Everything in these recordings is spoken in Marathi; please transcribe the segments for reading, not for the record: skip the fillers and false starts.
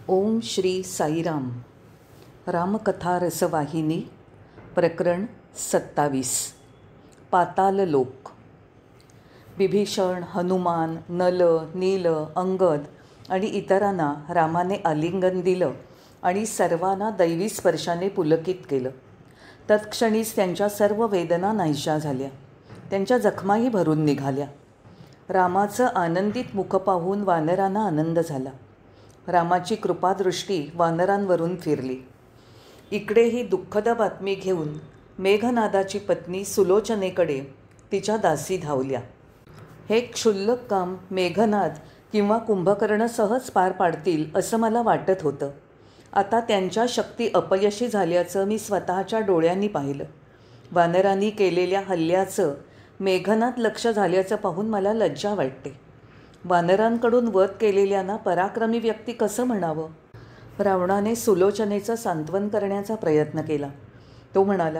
ओम श्री साईराम. रामकथा रसवाहिनी. प्रकरण 27. पाताल लोक. विभीषण, हनुमान, नल, नील, अंगद आणि इतरांना रामाने आलिंगन दिलं आणि सर्वांना दैवी स्पर्शाने पुलकित केलं. तत्क्षणीच त्यांच्या सर्व वेदना नाहीशा झाल्या. त्यांच्या जखमाही भरून निघाल्या. रामाचं आनंदित मुख पाहून वानरांना आनंद झाला. रामाची कृपादृष्टी वानरांवरून फिरली. इकडे ही दुःखद बातमी घेऊन मेघनादाची पत्नी सुलोचनेकडे तिच्या दासी धावल्या. हे क्षुल्लक काम मेघनाद किंवा कुंभकर्ण सहज पार पाडतील असं मला वाटत होतं. आता त्यांच्या शक्ती अपयशी झाल्याचं मी स्वतःच्या डोळ्यांनी पाहिलं. वानरांनी केलेल्या हल्ल्याचं मेघनाद लक्ष झाल्याचं पाहून मला लज्जा वाटते. वानरांकडून वध केलेल्यांना पराक्रमी व्यक्ती कसं म्हणावं? रावणाने सुलोचनेचं सांत्वन करण्याचा प्रयत्न केला. तो म्हणाला,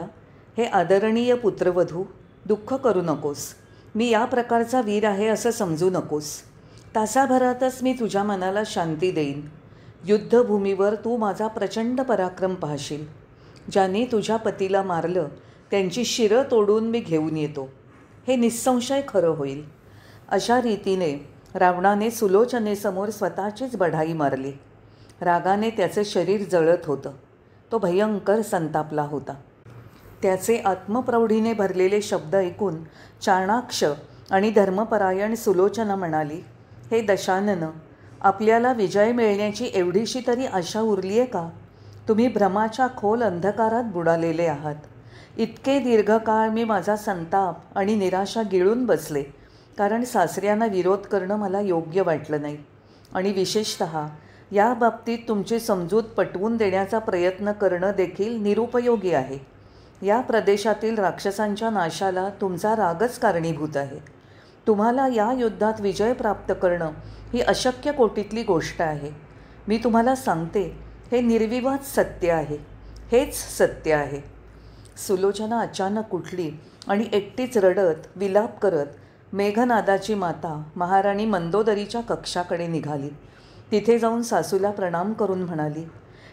हे आदरणीय पुत्रवधू, दुःख करू नकोस. मी या प्रकारचा वीर आहे असं समजू नकोस. तासाभरातच मी तुझ्या मनाला शांती देईन. युद्धभूमीवर तू माझा प्रचंड पराक्रम पाहशील. ज्यांनी तुझ्या पतीला मारलं त्यांची शिरं तोडून मी घेऊन येतो. हे निस्संशय खरं होईल. अशा रीतीने रावणाने सुलोचनेसमोर स्वतःचीच बढाई मारली. रागाने त्याचे शरीर जळत होतं. तो भयंकर संतापला होता. त्याचे आत्मप्रौढीने भरलेले शब्द ऐकून चाणाक्ष आणि धर्मपरायण सुलोचना म्हणाली, हे दशानन, आपल्याला विजय मिळण्याची एवढीशी तरी आशा उरली आहे का? तुम्ही भ्रमाच्या खोल अंधकारात बुडालेले आहात. इतके दीर्घकाळ मी माझा संताप आणि निराशा गिळून बसले, कारण सासऱ्यांना विरोध करणं मला योग्य वाटलं नाही आणि विशेषतः या बाबतीत तुमची समजूत पटवून देण्याचा प्रयत्न करणं देखील निरुपयोगी आहे. या प्रदेशातील राक्षसांच्या नाशाला तुमचा रागच कारणीभूत आहे. तुम्हाला या युद्धात विजय प्राप्त करणं ही अशक्य कोटीतली गोष्ट आहे. मी तुम्हाला सांगते, हे निर्विवाद सत्य आहे. हेच सत्य आहे. सुलोचना अचानक उठली आणि एकटीच रडत विलाप करत मेघनादाची माता महाराणी मंदोदरीच्या कक्षाकडे निघाली. तिथे जाऊन सासूला प्रणाम करून म्हणाली,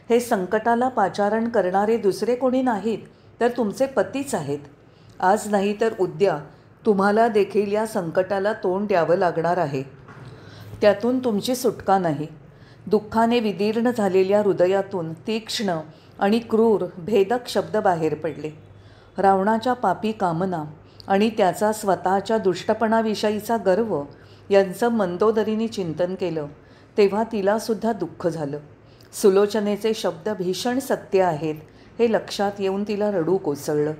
हे संकटाला पाचारण करणारे दुसरे कोणी नाहीत तर तुमचे पतीच आहेत. आज नाही तर उद्या तुम्हाला देखील या संकटाला तोंड द्यावं लागणार आहे. त्यातून तुमची सुटका नाही. दुःखाने विदीर्ण झालेल्या हृदयातून तीक्ष्ण आणि क्रूर भेदक शब्द बाहेर पडले. रावणाच्या पापी कामना आणि त्याचा स्वतःच्या दुष्टपणाविषयीचा गर्व यांचं मंदोदरीने चिंतन केलं तेव्हा तिलासुद्धा दुःख झालं. सुलोचनेचे शब्द भीषण सत्य आहेत हे लक्षात येऊन तिला रडू कोसळलं.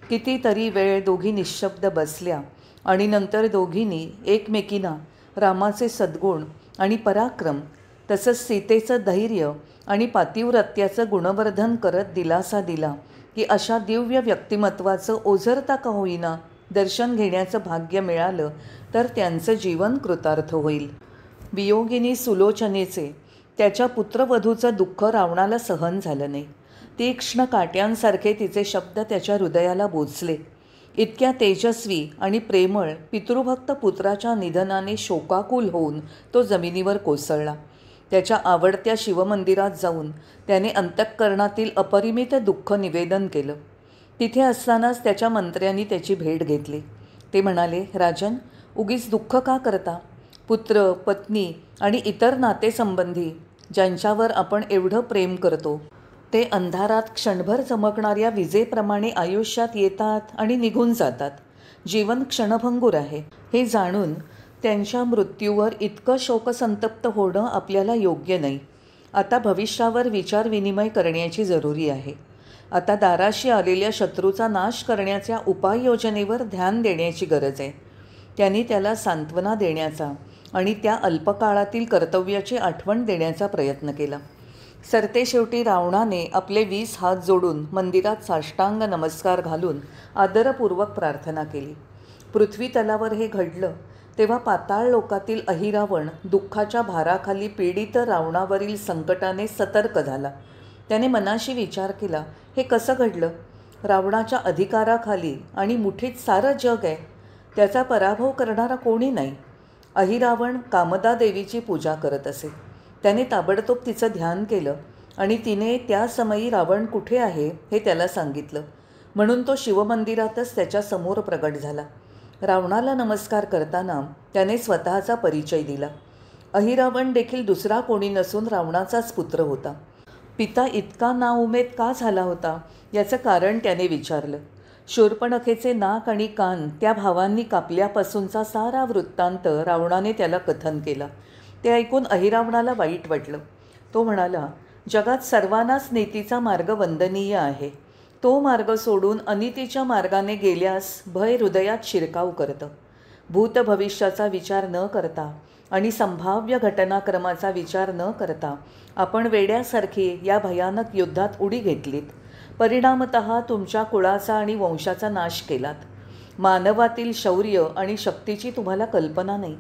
कितीतरी वेळ दोघी निःशब्द बसल्या आणि नंतर दोघींनी एकमेकींना रामाचे सद्गुण आणि पराक्रम तसंच सीतेचं धैर्य आणि पातिव्रत्याचं गुणवर्धन करत दिलासा दिला की अशा दिव्य व्यक्तिमत्वाचं ओझरता का होईना दर्शन घेण्याचं भाग्य मिळालं तर त्यांचं जीवन कृतार्थ होईल. वियोगिनी सुलोचनेचे त्याच्या पुत्रवधूचं दुःख रावणाला सहन झालं नाही. तीक्ष्ण काट्यांसारखे तिचे शब्द त्याच्या हृदयाला बोचले. इतक्या तेजस्वी आणि प्रेमळ पितृभक्त पुत्राच्या निधनाने शोकाकुल होऊन तो जमिनीवर कोसळला. त्याच्या आवडत्या शिवमंदिरात जाऊन त्याने अंतःकरणातील अपरिमित दुःख निवेदन केलं. तिथे असतानाच त्याच्या मंत्र्यांनी त्याची भेट घेतली. ते म्हणाले, राजन, उगीच दुःख का करता? पुत्र, पत्नी आणि इतर नातेसंबंधी ज्यांच्यावर आपण एवढं प्रेम करतो ते अंधारात क्षणभर चमकणाऱ्या विजेप्रमाणे आयुष्यात येतात आणि निघून जातात. जीवन क्षणभंगूर आहे हे जाणून त्यांच्या मृत्यूवर इतकं शोकसंतप्त होणं आपल्याला योग्य नाही. आता भविष्यावर विचारविनिमय करण्याची जरुरी आहे. आता दाराशी आलेल्या शत्रूचा नाश करण्याच्या उपाययोजनेवर ध्यान देण्याची गरज आहे. त्यांनी त्याला सांत्वना देण्याचा आणि त्या अल्पकाळातील कर्तव्याची आठवण देण्याचा प्रयत्न केला. सरतेशेवटी रावणाने आपले 20 हात जोडून मंदिरात साष्टांग नमस्कार घालून आदरपूर्वक प्रार्थना केली. पृथ्वी तलावर हे घडलं तेव्हा पाताळ लोकातील अहिरावण दुःखाच्या भाराखाली पीडित रावणावरील संकटाने सतर्क झाला. त्याने मनाशी विचार केला, हे कसं घडलं? रावणाच्या अधिकाराखाली आणि मुठीत सारं जग आहे. त्याचा पराभव करणारा कोणी नाही. अहिरावण कामदा देवीची पूजा करत असे. त्याने ताबडतोब तिचं ध्यान केलं आणि तिने त्या समयी रावण कुठे आहे हे त्याला सांगितलं. म्हणून तो शिवमंदिरातच त्याच्यासमोर प्रगट झाला. रावणाला नमस्कार करताना त्याने स्वतःचा परिचय दिला. अहिरावण देखील दुसरा कोणी नसून रावणाचाच पुत्र होता. पिता इतका नाउमेद का झाला होता याचं कारण त्याने विचारलं. शूर्पणखेचे नाक आणि कान त्या भावांनी कापल्यापासूनचा सारा वृत्तांत रावणाने त्याला कथन केला. ते ऐकून अहिरावणाला वाईट वाटलं. तो म्हणाला, जगात सर्वांनाच नीतीचा मार्ग वंदनीय आहे. तो मार्ग सोडून अनितीच्या मार्गाने गेल्यास भय हृदयात शिरकाव करतं. भूतभविष्याचा विचार न करता आणि संभाव्य घटनाक्रमाचा विचार न करता आपण वेड्यासारखी या भयानक युद्धात उडी घेतलीत. परिणामतः तुमच्या कुळाचा आणि वंशाचा नाश केलात. मानवातील शौर्य आणि शक्तीची तुम्हाला कल्पना नाही.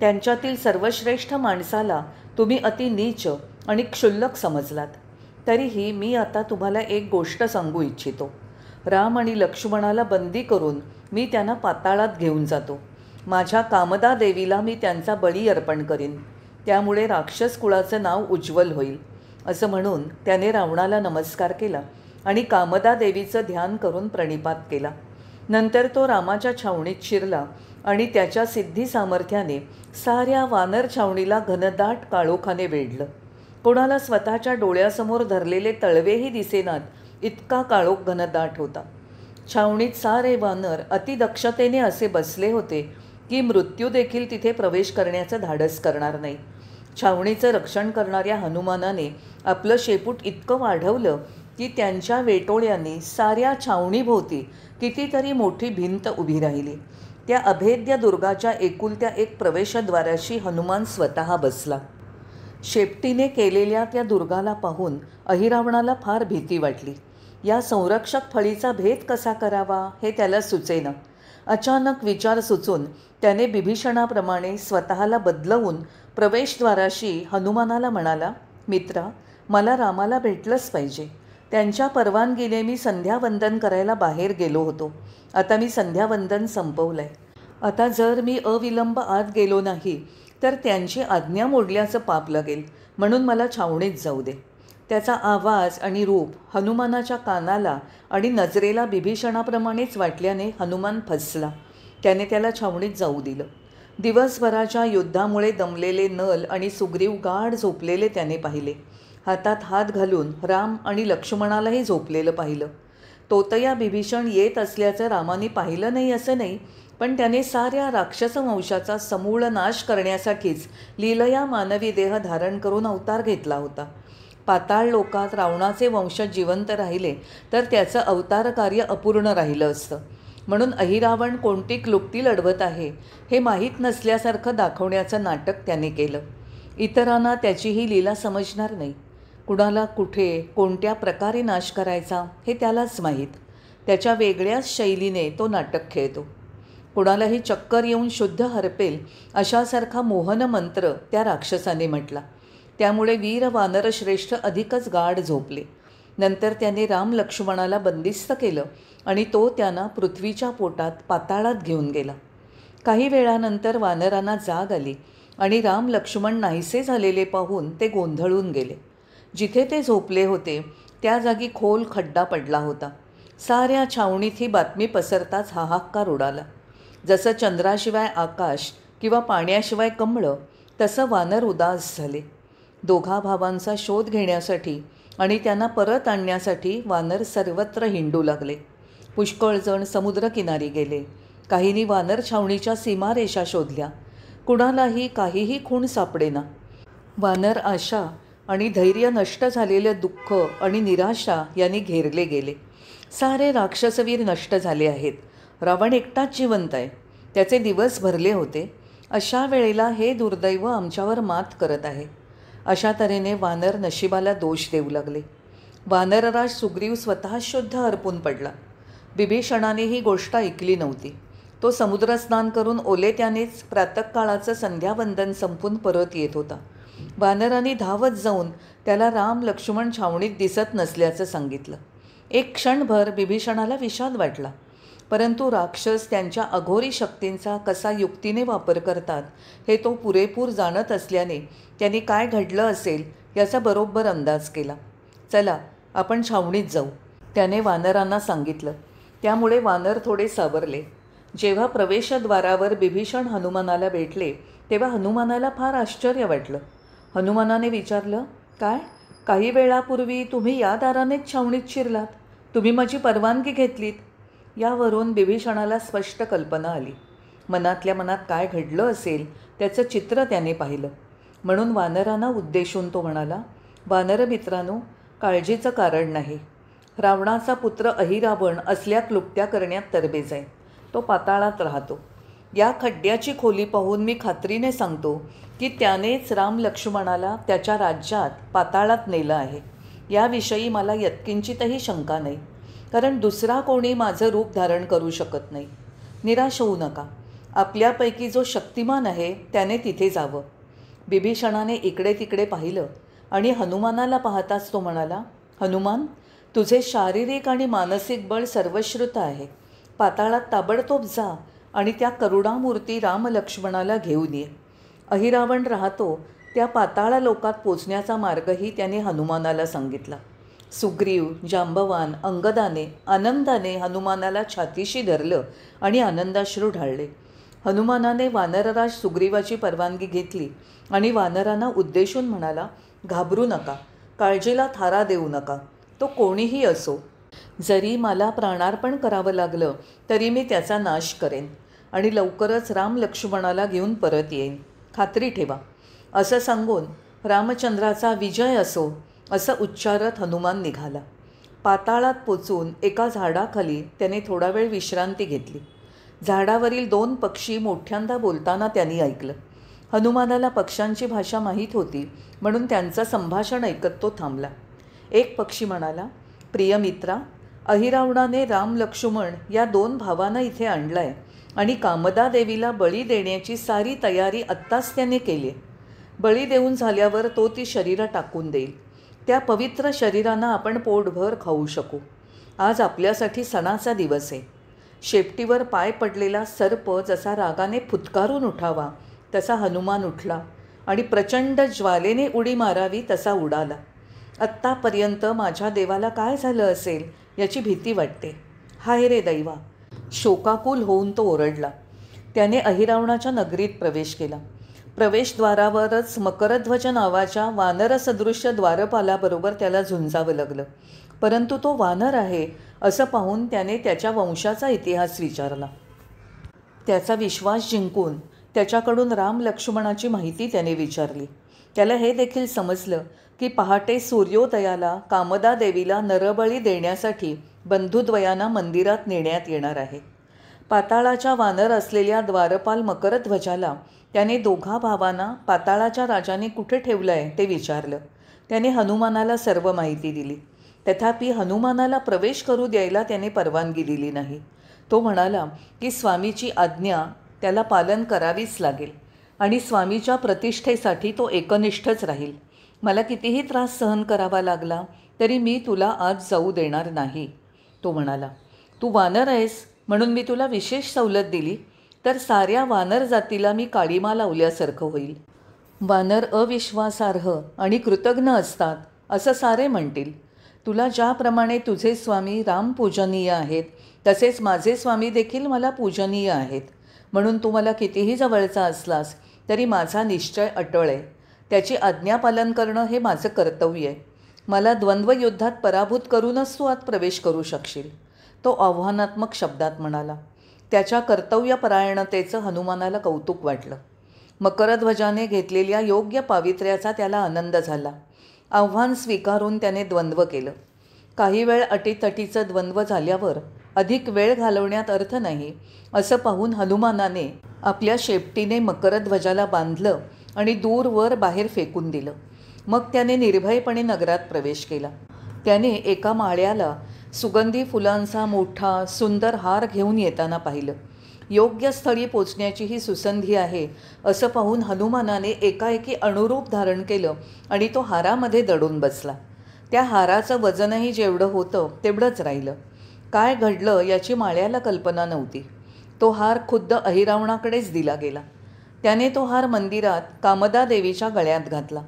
त्यांच्यातील सर्वश्रेष्ठ माणसाला तुम्ही अति नीच आणि क्षुल्लक समजलात. तरीही मी आता तुम्हाला एक गोष्ट सांगू इच्छितो. राम आणि लक्ष्मणाला बंदी करून मी त्यांना पाताळात घेऊन जातो. माझ्या कामदा देवीला मी त्यांचा बळी अर्पण करीन. त्यामुळे राक्षस कुळाचं नाव उज्ज्वल होईल. असं म्हणून त्याने रावणाला नमस्कार केला आणि कामदा देवीचं ध्यान करून प्रणिपात केला. नंतर तो रामाच्या छावणीत शिरला आणि त्याच्या सिद्धी सामर्थ्याने साऱ्या वानर छावणीला घनदाट काळोखाने वेढलं. कोणाला स्वतःच्या डोळ्यासमोर धरलेले तळवेही दिसेनात इतका काळोख घनदाट होता. छावणीत सारे वानर अतिदक्षतेने असे बसले होते की मृत्यू देखील तिथे प्रवेश करण्याचं धाडस करणार नाही. छावणीचं रक्षण करणाऱ्या हनुमानाने आपलं शेपूट इतकं वाढवलं की त्यांच्या वेटोळ्यांनी साऱ्या छावणीभोवती कितीतरी मोठी भिंत उभी राहिली. त्या अभेद्य दुर्गाच्या एकुलत्या एक प्रवेशद्वाराशी हनुमान स्वतः बसला. शेपटीने केलेल्या त्या दुर्गाला पाहून अहिरावणाला फार भीती वाटली. या संरक्षक फळीचा भेद कसा करावा हे त्याला सुचेना. अचानक विचार सुचून त्याने बिभीषणाप्रमाणे स्वतःला बदलवून प्रवेशद्वाराशी हनुमानाला म्हणाला, मित्रा, मला रामाला भेटलंच पाहिजे. त्यांच्या परवानगीने मी संध्यावंदन करायला बाहेर गेलो होतो. आता मी संध्यावंदन संपवलं आहे. आता जर मी अविलंब आत गेलो नाही तर त्यांची आज्ञा मोडल्याचं पाप लागेल. म्हणून मला छावणीत जाऊ दे. त्याचा आवाज आणि रूप हनुमानाच्या कानाला आणि नजरेला बिभीषणाप्रमाणेच वाटल्याने हनुमान फसला. त्याने त्याला छावणीत जाऊ दिलं. दिवसभराच्या युद्धामुळे दमलेले नल आणि सुग्रीव गाढ झोपलेले त्याने पाहिले. हातात हात घालून राम आणि लक्ष्मणालाही झोपलेलं पाहिलं. तोतया बिभीषण येत असल्याचं रामाने पाहिलं नाही असं नाही, पण त्याने साऱ्या राक्षस वंशाचा समूळ नाश करण्यासाठीच लीलया मानवी देह धारण करून अवतार घेतला होता. पाताळ लोकात रावणाचे वंशज जिवंत राहिले तर त्याचं अवतार कार्य अपूर्ण राहिलं असतं. म्हणून अहिरावण कोणती क्लुप्ती लढवत आहे हे माहीत नसल्यासारखं दाखवण्याचं नाटक त्याने केलं. इतरांना त्याची ही लीला समजणार नाही. कुणाला कुठे कोणत्या प्रकारे नाश करायचा हे त्यालाच माहीत. त्याच्या वेगळ्याच शैलीने तो नाटक खेळतो. कुणालाही चक्कर येऊन शुद्ध हरपेल अशासारखा मोहन मंत्र त्या राक्षसाने म्हटला. त्यामुळे वीर वानरश्रेष्ठ अधिकच गाढ झोपले. नंतर त्याने राम लक्ष्मणाला बंदिस्त केलं आणि तो त्यांना पृथ्वीच्या पोटात पाताळात घेऊन गेला. काही वेळानंतर वानरांना जाग आली आणि राम लक्ष्मण नाहीसे झालेले पाहून ते गोंधळून गेले. जिथे ते झोपले होते त्या जागी खोल खड्डा पडला होता. साऱ्या छावणीत ही बातमी पसरताच हाहाकार उडाला. जसं चंद्राशिवाय आकाश किंवा पाण्याशिवाय कमळं तसं वानर उदास झाले. दोघा भावांचा शोध घेण्यासाठी आणि त्यांना परत आणण्यासाठी वानर सर्वत्र हिंडू लागले. पुष्कळ जण समुद्रकिनारी गेले. काहींनी वानर छावणीच्या सीमारेषा शोधल्या. कुणालाही काहीही खूण सापडेना. वानर आशा आणि धैर्य नष्ट झालेलं दुःख आणि निराशा यांनी घेरले गेले. सारे राक्षसवीर नष्ट झाले आहेत. रावण एकटाच जिवंत आहे. त्याचे दिवस भरले होते. अशा वेळेला हे दुर्दैव आमच्यावर मात करत आहे. अशा तऱ्हेने वानर नशिबाला दोष देऊ लागले. वानरराज सुग्रीव स्वतः शुद्ध हरपून पडला. बिभीषणाने ही गोष्ट ऐकली नव्हती. तो समुद्रस्नान करून ओले त्यानेच प्रातःकाळाचं संध्यावंदन संपून परत येत होता. वानरांनी धावत जाऊन त्याला राम लक्ष्मण छावणीत दिसत नसल्याचं सांगितलं. एक क्षणभर बिभीषणाला विषाद वाटला. परंतु राक्षस त्यांच्या अघोरी शक्तींचा कसा युक्तीने वापर करतात हे तो पुरेपूर जाणत असल्याने त्यांनी काय घडलं असेल याचा बरोबर अंदाज केला. चला आपण छावणीत जाऊ, त्याने वानरांना सांगितलं. त्यामुळे वानर थोडे सावरले. जेव्हा प्रवेशद्वारावर बिभीषण हनुमानाला भेटले तेव्हा हनुमानाला फार आश्चर्य वाटलं. हनुमानाने विचारलं, काय काही वेळापूर्वी तुम्ही या दारानेच छावणीत शिरलात? तुम्ही माझी परवानगी घेतलीत? यावरून बिभीषणाला स्पष्ट कल्पना आली. मनातल्या मनात काय घडलं असेल त्याचं चित्र त्याने पाहिलं. म्हणून वानरांना उद्देशून तो म्हणाला, वानर मित्रांनो, काळजीचं कारण नाही. रावणाचा पुत्र अहिरावण असल्या क्लुप्त्या करण्यात तरबेज आहे. तो पाताळात राहतो. या खड्ड्याची खोली पाहून मी खात्रीने सांगतो की त्यानेच राम लक्ष्मणाला त्याच्या राज्यात पाताळात नेलं आहे. याविषयी मला यत्किंचितही शंका नाही, कारण दुसरा कोणी माझं रूप धारण करू शकत नाही. निराश होऊ नका. आपल्यापैकी जो शक्तिमान आहे त्याने तिथे जावं. बिभीषणाने इकडे तिकडे पाहिलं आणि हनुमानाला पाहताच तो म्हणाला, हनुमान, तुझे शारीरिक आणि मानसिक बळ सर्वश्रुत आहे. पाताळात ताबडतोब जा आणि त्या करुणामूर्ती राम लक्ष्मणाला घेऊन ये. अहिरावण राहतो त्या पाताळा लोकात पोचण्याचा मार्गही त्याने हनुमानाला सांगितला. सुग्रीव, जांबवान, अंगदाने आनंदाने हनुमानाला छातीशी धरलं आणि आनंदाश्रू ढाळले. हनुमानाने वानरराज सुग्रीवाची परवानगी घेतली आणि वानरांना उद्देशून म्हणाला, घाबरू नका, काळजीला थारा देऊ नका. तो कोणीही असो, जरी मला प्राणार्पण करावं लागलं तरी मी त्याचा नाश करेन आणि लवकरच राम लक्ष्मणाला घेऊन परत येईन. खात्री ठेवा. असं सांगून रामचंद्राचा विजय असो असं उच्चारत हनुमान निघाला. पाताळात पोचून एका झाडाखाली त्याने थोडा वेळ विश्रांती घेतली. झाडावरील 2 पक्षी मोठ्यांदा बोलताना त्यांनी ऐकलं. हनुमानाला पक्ष्यांची भाषा माहीत होती म्हणून त्यांचं संभाषण ऐकत तो थांबला. एक पक्षी म्हणाला, प्रिय मित्रा, अहिरावणाने राम लक्ष्मण या 2 भावांना इथे आणलाय आणि कामदा देवीला बळी देण्याची सारी तयारी आत्ताच त्याने केली. बळी देऊन झाल्यावर तो ती शरीरं टाकून देईल. त्या पवित्र शरीरांना आपण पोटभर खाऊ शकू. आज आपल्यासाठी सणाचा दिवस आहे. शेपटीवर पाय पडलेला सर्प जसा रागाने फुतकारून उठावा तसा हनुमान उठला आणि प्रचंड ज्वालेने उडी मारावी तसा उडाला. आत्तापर्यंत माझ्या देवाला काय झालं असेल याची भीती वाटते. हाय रे दैवा. शोकाकुल होऊन तो ओरडला. त्याने अहिरावणाच्या नगरीत प्रवेश केला. प्रवेशद्वारावरच मकरध्वज नावाच्या वानरसदृश्य द्वारपालाबरोबर त्याला झुंजावं लागलं. परंतु तो वानर आहे असं पाहून त्याने त्याच्या वंशाचा इतिहास विचारला. त्याचा विश्वास जिंकून त्याच्याकडून राम लक्ष्मणाची माहिती त्याने विचारली. त्याला हे देखील समजलं की पहाटे सूर्योदयाला कामदा देवीला नरबळी देण्यासाठी बंधुद्वयांना मंदिरात नेण्यात येणार आहे. पाताळाच्या वानर असलेल्या द्वारपाल मकरध्वजाला त्याने 2 भावांना पाताळाच्या राजाने कुठे ठेवलं आहे ते विचारलं. त्याने हनुमानाला सर्व माहिती दिली. तथापि हनुमानाला प्रवेश करू द्यायला त्याने परवानगी दिली नाही. तो म्हणाला की स्वामीची आज्ञा त्याला पालन करावीच लागेल आणि स्वामीच्या प्रतिष्ठेसाठी तो एकनिष्ठच राहील. मला कितीही त्रास सहन करावा लागला तरी मी तुला आज जाऊ देणार नाही. तो म्हणाला, तू वानर आहेस म्हणून मी तुला विशेष सवलत दिली तर साऱ्या वानर जातीला मी काळीमा लावल्यासारखं होईल. वानर अविश्वासार्ह आणि कृतज्ञ असतात असं सारे म्हणतील. तुला ज्याप्रमाणे तुझे स्वामी राम पूजनीय आहेत तसेच माझे स्वामी देखील मला पूजनीय आहेत. म्हणून तू मला कितीही जवळचा असलास तरी माझा निश्चय अटळ आहे. त्याची आज्ञापालन करणं हे माझं कर्तव्य आहे. मला द्वंद्वयुद्धात पराभूत करूनच तू आत प्रवेश करू शकशील. तो आव्हानात्मक शब्दात म्हणाला. त्याच्या कर्तव्यपरायणतेचं हनुमानाला कौतुक वाटलं. मकरध्वजाने घेतलेल्या योग्य पावित्र्याचा त्याला आनंद झाला. आव्हान स्वीकारून त्याने द्वंद्व केलं. काही वेळ अटीतटीचं द्वंद्व झाल्यावर अधिक वेळ घालवण्यात अर्थ नाही असं पाहून हनुमानाने आपल्या शेपटीने मकरध्वजाला बांधलं आणि दूरवर बाहेर फेकून दिलं. मग त्याने निर्भयपणे नगरात प्रवेश केला. त्याने एका माळ्याला सुगंधी फुलांचा मोठा सुंदर हार घेऊन येताना पाहिलं. योग्य स्थळी पोचण्याची ही सुसंधी आहे असं पाहून हनुमानाने एकाएकी अणुरूप धारण केलं आणि तो हारामध्ये दडून बसला. त्या हाराचं वजनही जेवढं होतं तेवढंच राहिलं. काय घडलं याची माळ्याला कल्पना नव्हती. तो हार खुद्द अहिरावणाकडेच दिला गेला. त्याने तो हार मंदिरात कामदा देवीच्या गळ्यात घातला.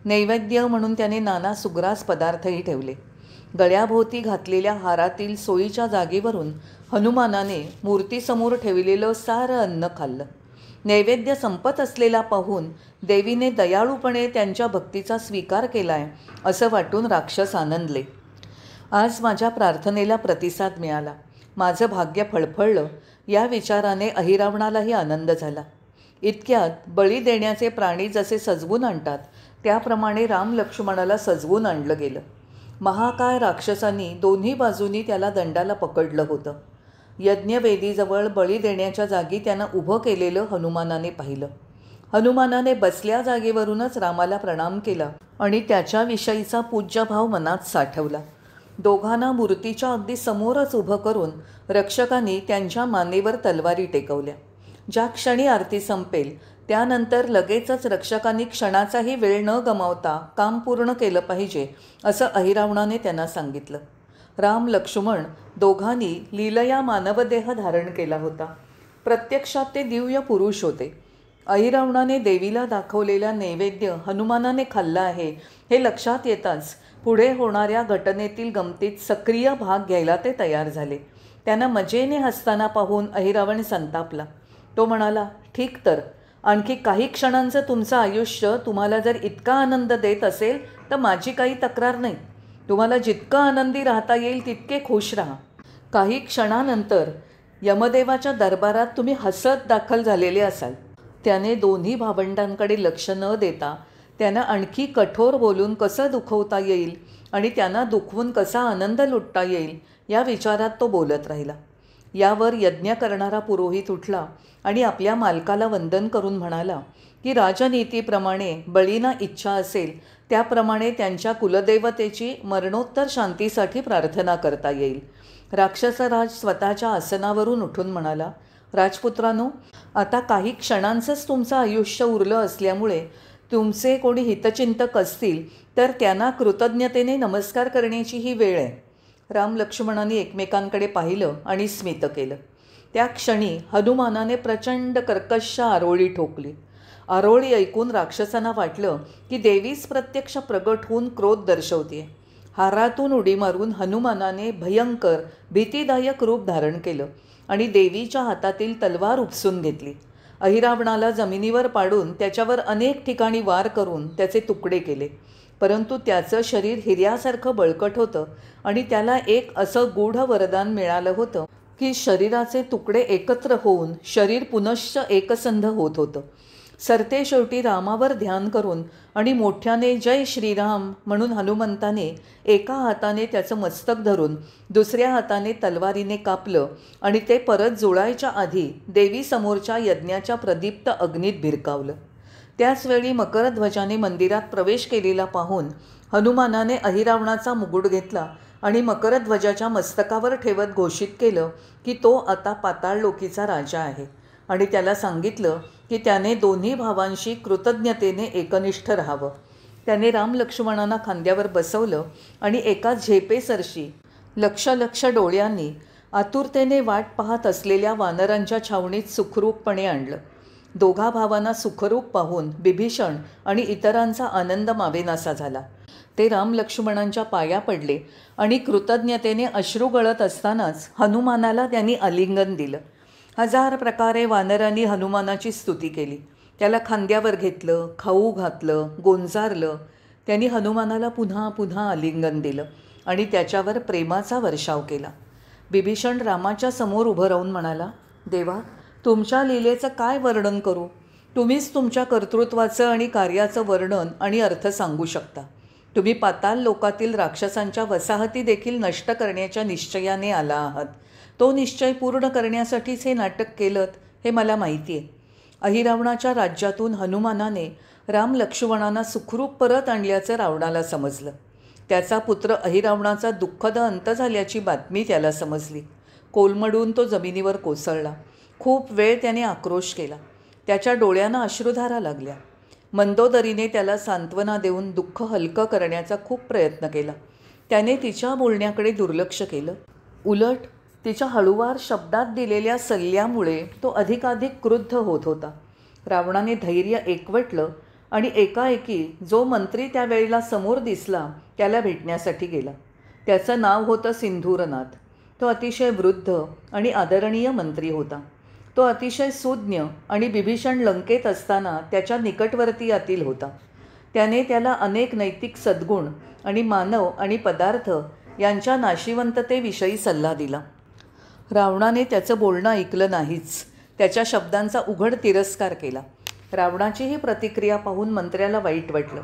नैवेद्य म्हणून त्याने नाना सुग्रास पदार्थही ठेवले. गळ्याभोवती घातलेल्या हारातील सोयीच्या जागेवरून हनुमानाने मूर्तीसमोर ठेवलेलं सारं अन्न खाल्लं. नैवेद्य संपत असलेला पाहून देवीने दयाळूपणे त्यांच्या भक्तीचा स्वीकार केलाय असं वाटून राक्षस आनंदले. आज माझ्या प्रार्थनेला प्रतिसाद मिळाला, माझं भाग्य फळफळलं या विचाराने अहिरावणालाही आनंद झाला. इतक्यात बळी देण्याचे प्राणी जसे सजवून आणतात त्याप्रमाणे राम लक्ष्मणाला सजवून आणलं गेलं. महाकाय राक्षसांनी दोन्ही बाजूनी त्याला दंडाला पकडलं होतं. यज्ञवेदीजवळ बळी देण्याच्या जागी त्यानं उभं केलेलं हनुमानाने पाहिलं. हनुमानाने बसल्या जागेवरूनच रामाला प्रणाम केला आणि त्याच्याविषयीचा पूज्यभाव मनात साठवला. दोघांना मूर्तीच्या अगदी समोरच उभं करून रक्षकांनी त्यांच्या मानेवर तलवारी टेकवल्या. ज्या क्षणी आरती संपेल त्यानंतर लगेचच रक्षकांनी क्षणाचाही वेळ न गमावता काम पूर्ण केलं पाहिजे असं अहिरावणाने त्यांना सांगितलं. राम लक्ष्मण दोघांनी लीलया मानवदेह धारण केला होता. प्रत्यक्षात ते दिव्य पुरुष होते. अहिरावणाने देवीला दाखवलेला नैवेद्य हनुमानाने खाल्ला आहे हे लक्षात येताच पुढे होणाऱ्या घटनेतील गमतीत सक्रिय भाग घ्यायला ते तयार झाले. त्यांना मजेने हसताना पाहून अहिरावण संतापला. तो म्हणाला, ठीक तर, आणखी काही क्षणांचं तुमचं आयुष्य तुम्हाला जर इतका आनंद देत असेल तर माझी काही तक्रार नाही. तुम्हाला जितकं आनंदी राहता येईल तितके खुश राहा. काही क्षणानंतर यमदेवाच्या दरबारात तुम्ही हसत दाखल झालेले असाल. त्याने दोन्ही भावंडांकडे लक्ष न देता त्यांना आणखी कठोर बोलून कसं दुखवता येईल आणि त्यांना दुखवून कसा आनंद लुटता येईल या विचारात तो बोलत राहिला. यावर यज्ञ करणारा पुरोहित उठला आणि आपल्या मालकाला वंदन करून म्हणाला की राजनीतीप्रमाणे बळींना इच्छा असेल त्याप्रमाणे त्यांच्या कुलदेवतेची मरणोत्तर शांतीसाठी प्रार्थना करता येईल. राक्षसराज स्वतःच्या आसनावरून उठून म्हणाला, राजपुत्रांनो, आता काही क्षणांचंच तुमचं आयुष्य उरलं असल्यामुळे तुमचे कोणी हितचिंतक असतील तर त्यांना कृतज्ञतेने नमस्कार करण्याची ही वेळ आहे. राम लक्ष्मणांनी एकमेकांकडे पाहिलं आणि स्मित केलं. त्या क्षणी हनुमानाने प्रचंड कर्कश आरोळी ठोकली. आरोळी ऐकून राक्षसांना वाटलं की देवीच प्रत्यक्ष प्रगट होऊन क्रोध दर्शवते. हारातून उडी मारून हनुमानाने भयंकर भीतीदायक रूप धारण केलं आणि देवीच्या हातातील तलवार उपसून घेतली. अहिरावणाला जमिनीवर पाडून त्याच्यावर अनेक ठिकाणी वार करून त्याचे तुकडे केले. परंतु त्याचं शरीर हिऱ्यासारखं बळकट होतं आणि त्याला एक असं गूढ वरदान मिळालं होतं की शरीराचे तुकडे एकत्र होऊन शरीर पुनश्च एकसंध होत होतं. सरते शेवटी रामावर ध्यान करून आणि मोठ्याने जय श्रीराम म्हणून हनुमंताने एका हाताने त्याचं मस्तक धरून दुसऱ्या हाताने तलवारीने कापलं आणि ते परत जोडायच्या आधी देवीसमोरच्या यज्ञाच्या प्रदीप्त अग्नीत भिरकावलं. त्याचवेळी मकरध्वजाने मंदिरात प्रवेश केलेला पाहून हनुमानाने अहिरावणाचा मुकुट घेतला आणि मकरध्वजाच्या मस्तकावर ठेवत घोषित केलं की तो आता पाताळलोकीचा राजा आहे आणि त्याला सांगितलं की त्याने दोन्ही भावांशी कृतज्ञतेने एकनिष्ठ राहावं. त्याने राम लक्ष्मणांना खांद्यावर बसवलं आणि एका झेपेसरशी लक्ष डोळ्यांनी आतुरतेने वाट पाहत असलेल्या वानरांच्या छावणीत सुखरूपपणे आणलं. दोघा भावांना सुखरूप पाहून बिभीषण आणि इतरांचा आनंद मावेनासा झाला. ते राम लक्ष्मणांच्या पाया पडले आणि कृतज्ञतेने अश्रू गळत असतानाच हनुमानाला त्यांनी आलिंगन दिलं. हजार प्रकारे वानरांनी हनुमानाची स्तुती केली. त्याला खांद्यावर घेतलं, खाऊ घातलं, गोंजारलं. त्यांनी हनुमानाला पुन्हा पुन्हा आलिंगन दिलं आणि त्याच्यावर प्रेमाचा वर्षाव केला. बिभीषण रामाच्या समोर उभं राहून म्हणाला, देवा, तुमच्या लीलेचं काय वर्णन करू? तुम्हीच तुमच्या कर्तृत्वाचं आणि कार्याचं वर्णन आणि अर्थ सांगू शकता. तुम्ही पाताल लोकातील राक्षसांच्या वसाहती देखील नष्ट करण्याच्या निश्चयाने आला आहात. तो निश्चय पूर्ण करण्यासाठीच हे नाटक केलं हे मला माहिती आहे. अहिरावणाच्या राज्यातून हनुमानाने राम लक्ष्मणांना सुखरूप परत आणल्याचं रावणाला समजलं. त्याचा पुत्र अहिरावणाचा दुःखद अंत झाल्याची बातमी त्याला समजली. कोलमडून तो जमिनीवर कोसळला. खूप वेळ त्याने आक्रोश केला. त्याच्या डोळ्यांना अश्रुधारा लागल्या. मंदोदरीने त्याला सांत्वना देऊन दुःख हलकं करण्याचा खूप प्रयत्न केला. त्याने तिच्या बोलण्याकडे दुर्लक्ष केलं. उलट तिच्या हळुवार शब्दात दिलेल्या सल्ल्यामुळे तो अधिकाधिक क्रुद्ध होत होता. रावणाने धैर्य एकवटलं आणि एकाएकी जो मंत्री त्यावेळेला समोर दिसला त्याला भेटण्यासाठी गेला. त्याचं नाव होतं सिंधूरनाथ. तो अतिशय वृद्ध आणि आदरणीय मंत्री होता. तो अतिशय सुज्ञ आणि बिभीषण लंकेत असताना त्याच्या निकटवर्ती आतील होता. त्याने त्याला अनेक नैतिक सद्गुण आणि मानव आणि पदार्थ यांच्या नाशिवंततेविषयी सल्ला दिला. रावणाने त्याचं बोलणं ऐकलं नाहीच. त्याच्या शब्दांचा उघड तिरस्कार केला. रावणाची ही प्रतिक्रिया पाहून मंत्र्याला वाईट वाटलं.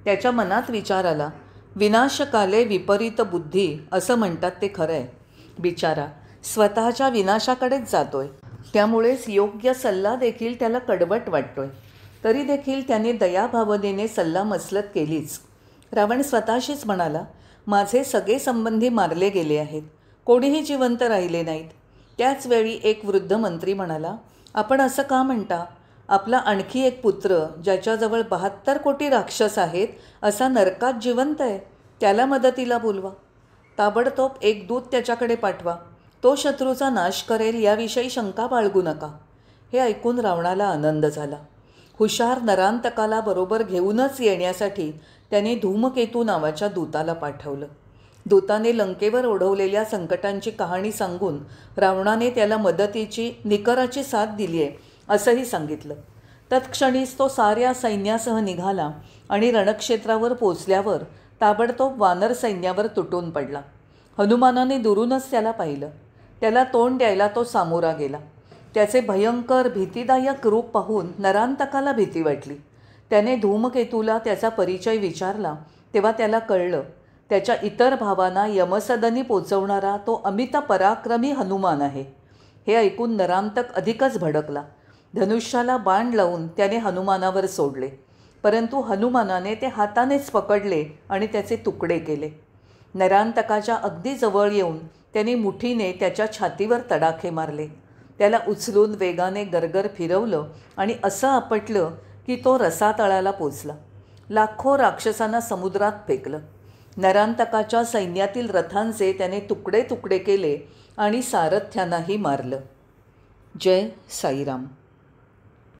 त्याच्या मनात विचार आला, विनाशकाले विपरीत बुद्धी असं म्हणतात ते खरं आहे. बिचारा स्वतःच्या विनाशाकडेच जातोय. त्यामुळेच योग्य सल्ला देखील त्याला कडवट वाटतोय. तरी देखील त्याने दयाभावनेने सल्लामसलत केलीच. रावण स्वतःशीच म्हणाला, माझे सगळे संबंधी मारले गेले आहेत, कोणीही जिवंत राहिले नाहीत. त्याचवेळी एक वृद्ध मंत्री म्हणाला, आपण असं का म्हणता? आपला आणखी एक पुत्र ज्याच्याजवळ 72 कोटी राक्षस आहेत असा नरकात जिवंत आहे, त्याला मदतीला बोलवा. ताबडतोब एक दूत त्याच्याकडे पाठवा. तो शत्रूचा नाश करेल याविषयी शंका बाळगू नका. हे ऐकून रावणाला आनंद झाला. हुशार नरांतकाला बरोबर घेऊनच येण्यासाठी त्याने धूमकेतू नावाच्या दूताला पाठवलं. दूताने लंकेवर ओढवलेल्या संकटांची कहाणी सांगून रावणाने त्याला मदतीची निकराची साथ दिली आहे असंही सांगितलं. तत्क्षणीच तो साऱ्या सैन्यासह निघाला आणि रणक्षेत्रावर पोचल्यावर ताबडतोब वानर सैन्यावर तुटून पडला. हनुमानाने दुरूनच त्याला पाहिलं. त्याला तोंड द्यायला तो सामोरा गेला. त्याचे भयंकर भीतिदायक रूप पाहून नरांतकाला भीती वाटली. त्याने धूमकेतूला त्याचा परिचय विचारला तेव्हा त्याला कळलं, त्याच्या इतर भावांना यमसदनी पोचवणारा तो अमित पराक्रमी हनुमान आहे. हे ऐकून नरांतक अधिकच भडकला. धनुष्याला बाण लावून त्याने हनुमानावर सोडले, परंतु हनुमानाने ते हातानेच पकडले आणि त्याचे तुकडे केले. नरांतकाच्या अगदी जवळ येऊन त्याने मुठीने त्याच्या छातीवर तडाखे मारले. त्याला उचलून वेगाने गरगर फिरवलं आणि असं आपटलं की तो रसातळाला पोचला. लाखो राक्षसांना समुद्रात फेकलं. नरांतकाच्या सैन्यातील रथांचे त्याने तुकडे तुकडे केले आणि सारथ्यांनाही मारलं. जय साईराम.